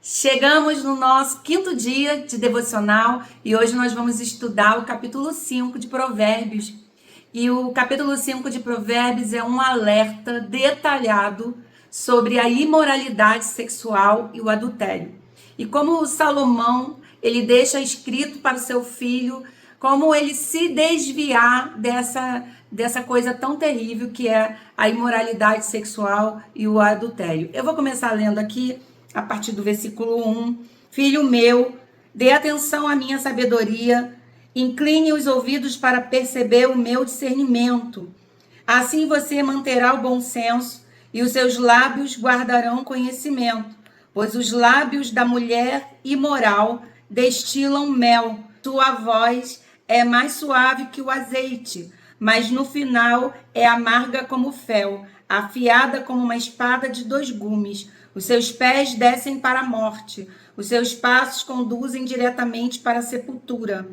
Chegamos no nosso quinto dia de devocional e hoje nós vamos estudar o capítulo 5 de Provérbios. E o capítulo 5 de Provérbios é um alerta detalhado sobre a imoralidade sexual e o adultério. E como o Salomão, ele deixa escrito para o seu filho como ele se desviar dessa coisa tão terrível que é a imoralidade sexual e o adultério. Eu vou começar lendo aqui a partir do versículo 1. Filho meu, dê atenção à minha sabedoria, incline os ouvidos para perceber o meu discernimento. Assim você manterá o bom senso e os seus lábios guardarão conhecimento, pois os lábios da mulher imoral destilam mel. Sua voz é mais suave que o azeite, mas no final é amarga como fel, afiada como uma espada de dois gumes. Os seus pés descem para a morte, os seus passos conduzem diretamente para a sepultura.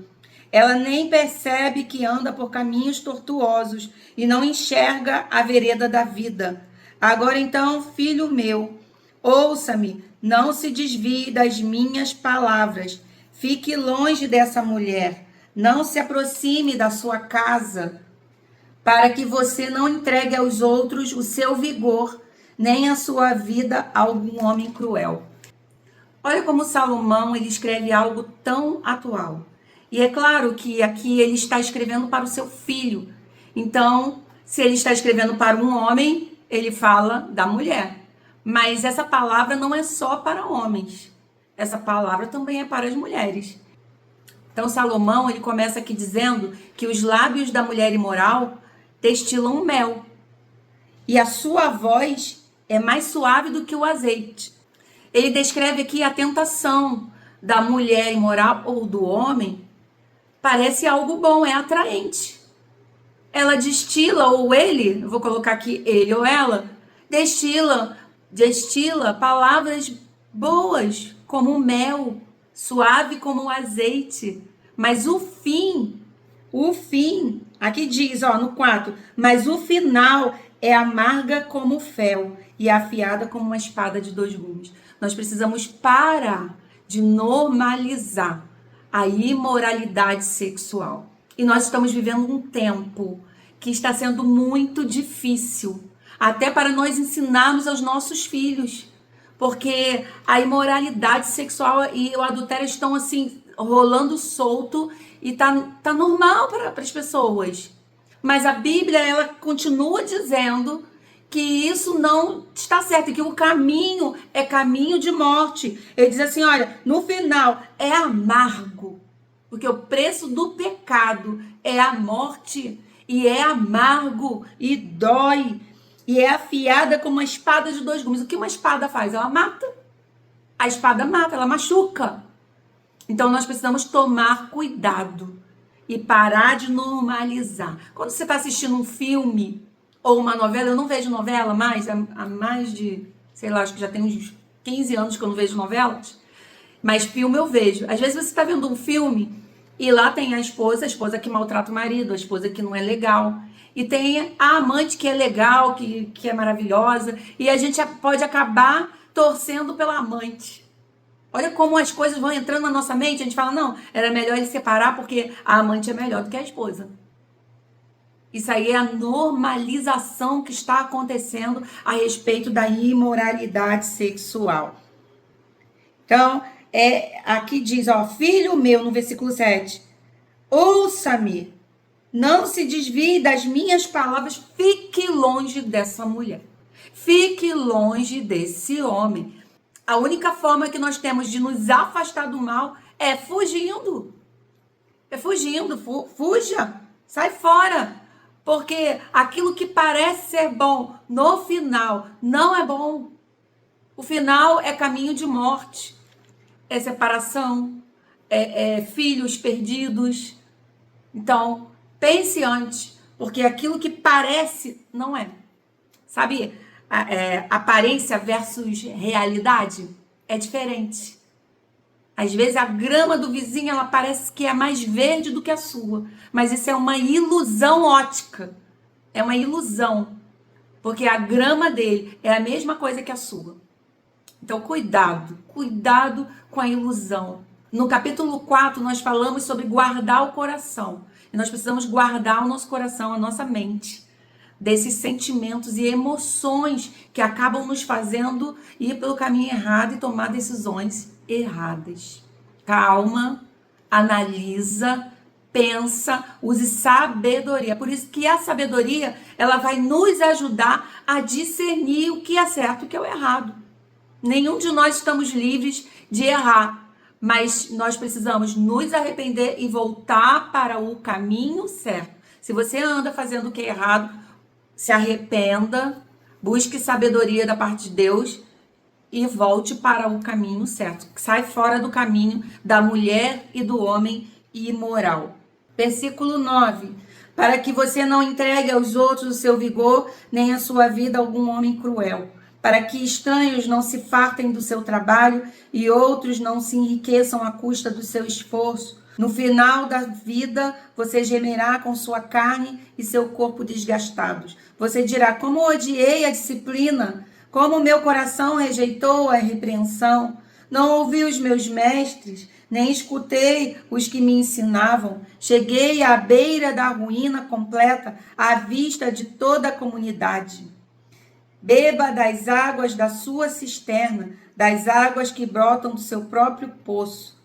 Ela nem percebe que anda por caminhos tortuosos e não enxerga a vereda da vida. Agora então, filho meu, ouça-me, não se desvie das minhas palavras. Fique longe dessa mulher, não se aproxime da sua casa, para que você não entregue aos outros o seu vigor, nem a sua vida a algum homem cruel. Olha como Salomão ele escreve algo tão atual. E é claro que aqui ele está escrevendo para o seu filho. Então, se ele está escrevendo para um homem, ele fala da mulher. Mas essa palavra não é só para homens. Essa palavra também é para as mulheres. Então, Salomão ele começa aqui dizendo que os lábios da mulher imoral destilam mel. E a sua voz é mais suave do que o azeite. Ele descreve aqui a tentação da mulher imoral ou do homem. Parece algo bom, é atraente. Ela destila, ou ele, eu vou colocar aqui ele ou ela, destila palavras boas, como mel, suave como o azeite. Mas o fim, aqui diz, no 4, mas o final é amarga como fel e afiada como uma espada de dois gumes. Nós precisamos parar de normalizar a imoralidade sexual. E nós estamos vivendo um tempo que está sendo muito difícil, até para nós ensinarmos aos nossos filhos, porque a imoralidade sexual e o adultério estão assim rolando solto e tá normal para as pessoas. Mas a Bíblia ela continua dizendo que isso não está certo, que o caminho é caminho de morte. Ele diz assim, olha, no final é amargo, porque o preço do pecado é a morte, e é amargo, e dói, e é afiada como uma espada de dois gumes. O que uma espada faz? Ela mata. A espada mata, ela machuca. Então nós precisamos tomar cuidado e parar de normalizar. Quando você está assistindo um filme ou uma novela, eu não vejo novela mais, há mais de, sei lá, acho que já tem uns 15 anos que eu não vejo novelas, mas filme eu vejo. Às vezes você está vendo um filme e lá tem a esposa que maltrata o marido, a esposa que não é legal, e tem a amante que é legal, que é maravilhosa, e a gente pode acabar torcendo pela amante. Olha como as coisas vão entrando na nossa mente, a gente fala, não, era melhor ele separar porque a amante é melhor do que a esposa. Isso aí é a normalização que está acontecendo a respeito da imoralidade sexual. Então, aqui diz, filho meu, no versículo 7, ouça-me, não se desvie das minhas palavras, fique longe dessa mulher, fique longe desse homem. A única forma que nós temos de nos afastar do mal é fugindo. Fuja, sai fora. Porque aquilo que parece ser bom, no final, não é bom. O final é caminho de morte. É separação, é filhos perdidos. Então, pense antes, porque aquilo que parece, não é. Sabe, aparência versus realidade é diferente. Às vezes a grama do vizinho ela parece que é mais verde do que a sua, mas isso é uma ilusão ótica. É uma ilusão, porque a grama dele é a mesma coisa que a sua. Então, cuidado com a ilusão. No capítulo 4, nós falamos sobre guardar o coração. E nós precisamos guardar o nosso coração, a nossa mente, desses sentimentos e emoções que acabam nos fazendo ir pelo caminho errado e tomar decisões erradas. Calma, analisa, pensa, use sabedoria. Por isso que a sabedoria, ela vai nos ajudar a discernir o que é certo e o que é o errado. Nenhum de nós estamos livres de errar, mas nós precisamos nos arrepender e voltar para o caminho certo. Se você anda fazendo o que é errado, se arrependa, busque sabedoria da parte de Deus e volte para o caminho certo. Sai fora do caminho da mulher e do homem imoral. Versículo 9. Para que você não entregue aos outros o seu vigor, nem a sua vida a algum homem cruel. Para que estranhos não se fartem do seu trabalho e outros não se enriqueçam à custa do seu esforço. No final da vida, você gemerá com sua carne e seu corpo desgastados. Você dirá, como odiei a disciplina, como meu coração rejeitou a repreensão. Não ouvi os meus mestres, nem escutei os que me ensinavam. Cheguei à beira da ruína completa, à vista de toda a comunidade. Beba das águas da sua cisterna, das águas que brotam do seu próprio poço.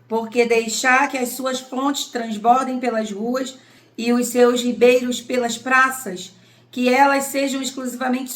Porque deixar que as suas fontes transbordem pelas ruas e os seus ribeiros pelas praças, que elas sejam exclusivamente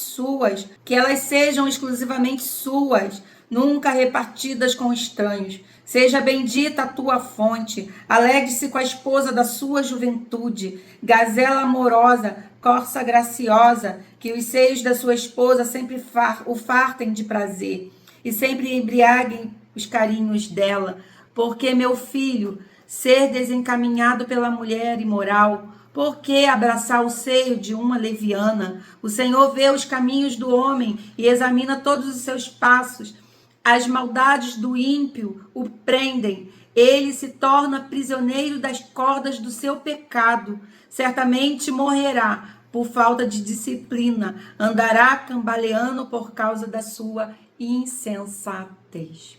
suas, nunca repartidas com estranhos. Seja bendita a tua fonte, alegre-se com a esposa da sua juventude, gazela amorosa, corça graciosa, que os seios da sua esposa sempre o fartem de prazer e sempre embriaguem os carinhos dela. Porque, meu filho, ser desencaminhado pela mulher imoral, por que abraçar o seio de uma leviana? O Senhor vê os caminhos do homem e examina todos os seus passos. As maldades do ímpio o prendem. Ele se torna prisioneiro das cordas do seu pecado. Certamente morrerá por falta de disciplina. Andará cambaleando por causa da sua insensatez.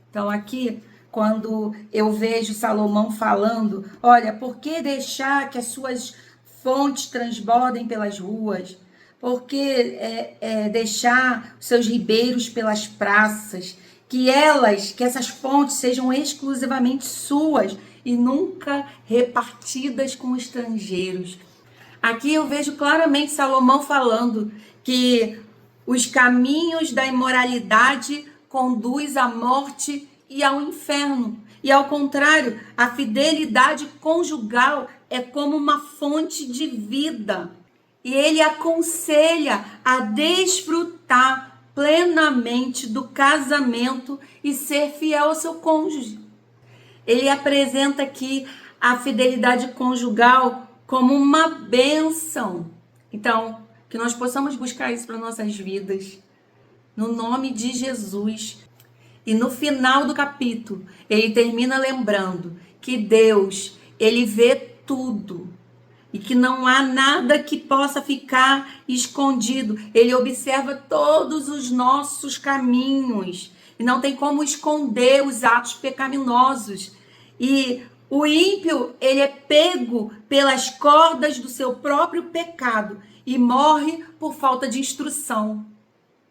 Então aqui, quando eu vejo Salomão falando, olha, por que deixar que as suas fontes transbordem pelas ruas? Por que deixar os seus ribeiros pelas praças? Que essas fontes sejam exclusivamente suas e nunca repartidas com estrangeiros. Aqui eu vejo claramente Salomão falando que os caminhos da imoralidade conduz à morte e ao inferno. E ao contrário, a fidelidade conjugal é como uma fonte de vida. E ele aconselha a desfrutar plenamente do casamento e ser fiel ao seu cônjuge. Ele apresenta aqui a fidelidade conjugal como uma bênção. Então, que nós possamos buscar isso para nossas vidas, no nome de Jesus. E no final do capítulo, ele termina lembrando que Deus, ele vê tudo e que não há nada que possa ficar escondido. Ele observa todos os nossos caminhos e não tem como esconder os atos pecaminosos. E o ímpio, ele é pego pelas cordas do seu próprio pecado e morre por falta de instrução.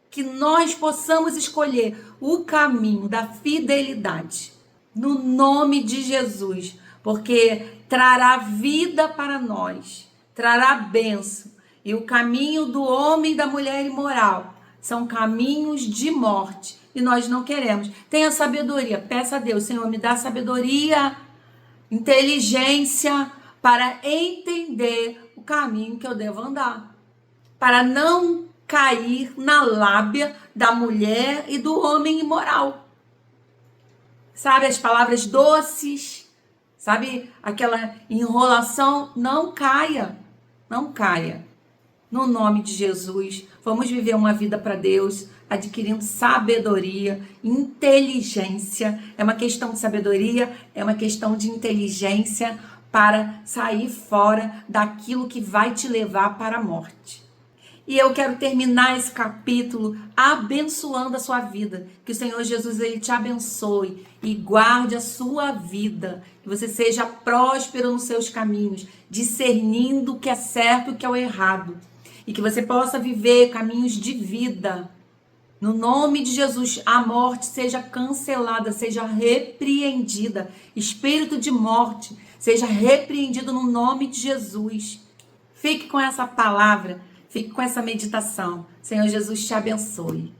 Que nós possamos escolher o caminho da fidelidade, no nome de Jesus, porque trará vida para nós, trará bênção. E o caminho do homem e da mulher imoral são caminhos de morte, e nós não queremos. Tenha sabedoria, peça a Deus, Senhor, me dá sabedoria, inteligência para entender o caminho que eu devo andar, para não cair na lábia da mulher e do homem imoral. Sabe, as palavras doces, sabe, aquela enrolação, não caia. No nome de Jesus, vamos viver uma vida para Deus, adquirindo sabedoria, inteligência. É uma questão de sabedoria, é uma questão de inteligência para sair fora daquilo que vai te levar para a morte. E eu quero terminar esse capítulo abençoando a sua vida. Que o Senhor Jesus ele te abençoe e guarde a sua vida. Que você seja próspero nos seus caminhos, discernindo o que é certo e o que é o errado. E que você possa viver caminhos de vida. No nome de Jesus, a morte seja cancelada, seja repreendida. Espírito de morte, seja repreendido no nome de Jesus. Fique com essa palavra, fique com essa meditação. Senhor Jesus te abençoe.